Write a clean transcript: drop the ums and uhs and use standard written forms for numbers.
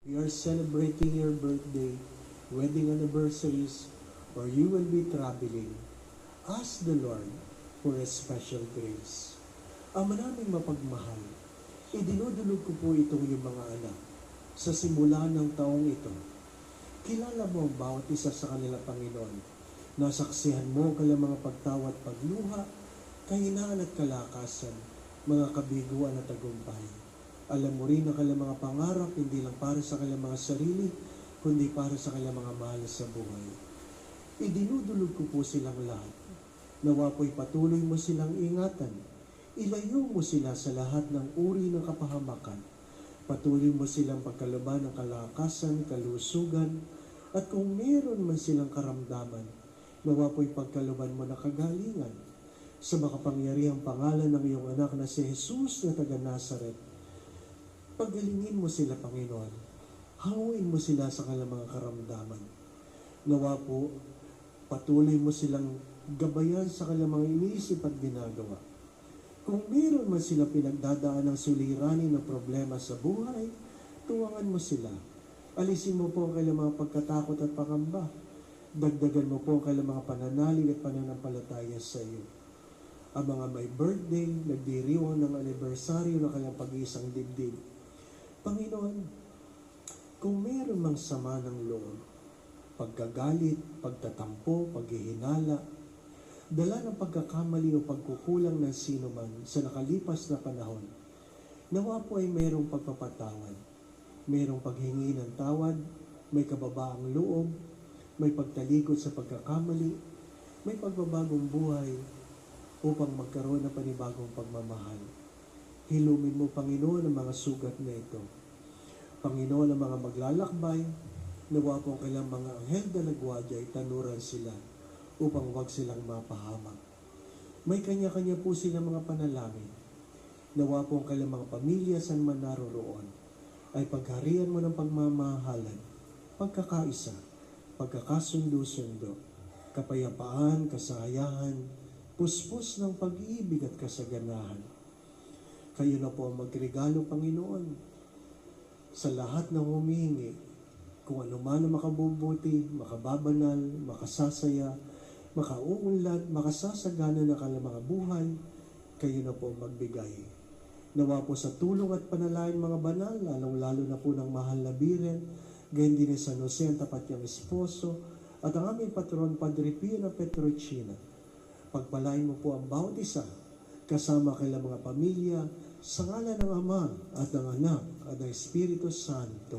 You are celebrating your birthday, wedding anniversaries, or you will be traveling. Ask the Lord for a special grace. Ama naming mapagmahal, idinudulog ko po itong iyong mga anak sa simula ng taong ito. Kilala mo ang bawat isa sa kanila, Panginoon. Nasaksihan mo ang kanilang mga pagtawa at pagluha, kahinaan at kalakasan, mga kabiguan at tagumpay. Alam mo rin ang kanilang mga pangarap, hindi lang para sa kanilang mga sarili, kundi para sa kanilang mga mahal sa buhay. Idinudulog ko po silang lahat. Nawa po'y patuloy mo silang ingatan. Ilayo mo sila sa lahat ng uri ng kapahamakan. Patuloy mo silang pagkalaban ng kalakasan, kalusugan, at kung meron man silang karamdaman, nawa po'y pagkalaban mo na kagalingan. Sa makapangyarihang pangalan ng iyong anak na si Jesus na taga Nazaret, pagalingin mo sila, Panginoon. Hawin mo sila sa kanilang mga karamdaman. Nawa po, patuloy mo silang gabayan sa kanilang mga iniisip at ginagawa. Kung meron man sila pinagdadaan ng suliranin ng problema sa buhay, tuwangan mo sila. Alisin mo po ang kanilang mga pagkatakot at pangamba. Dagdagan mo po ang kanilang mga pananalig at pananampalataya sa iyo. Ang mga may birthday, nagdiriwang ng anibersaryo ng kanilang pag-iisang dibdib. Panginoon, kung meron mang sama ng loob, pagkagalit, pagtatampo, paghihinala, dala ng pagkakamali o pagkukulang ng sino man sa nakalipas na panahon, nawa po ay merong pagpapatawad, merong paghingi ng tawad, may kababaang loob, may pagtalikod sa pagkakamali, may pagbabagong buhay upang magkaroon ng panibagong pagmamahal. Hilumin mo, Panginoon, ang mga sugat na ito. Panginoon, ang mga maglalakbay, nawa po ang kailang mga anghel na nagwadya ay tanuran sila upang wag silang mapahamak. May kanya-kanya po silang mga panalangin. Nawa po ang kailang mga pamilya saan man naroroon ay pagharian mo ng pagmamahalan, pagkakaisa, pagkakasundo-sundo, kapayapaan, kasayahan, puspos ng pag-ibig at kasaganahan. Kayo na po ang magregalo, Panginoon, sa lahat ng humihingi, kung ano man ang makabubuti, makababanal, makasasaya, makauunlad, makasasagana ng kanilang mga buhay, kayo na po ang magbigay. Nawa po sa tulong at panalangin mga banal, lalong-lalo na po ng mahal na Biren, gayon din ni San Jose, ang tapat niyang esposo, at ang aming patron, Padre Pio na Petrocina. Pagpalain mo po ang bawat isa, kasama kailang mga pamilya, sa ngalan ng Ama at ng Anak at ng Espiritu Santo.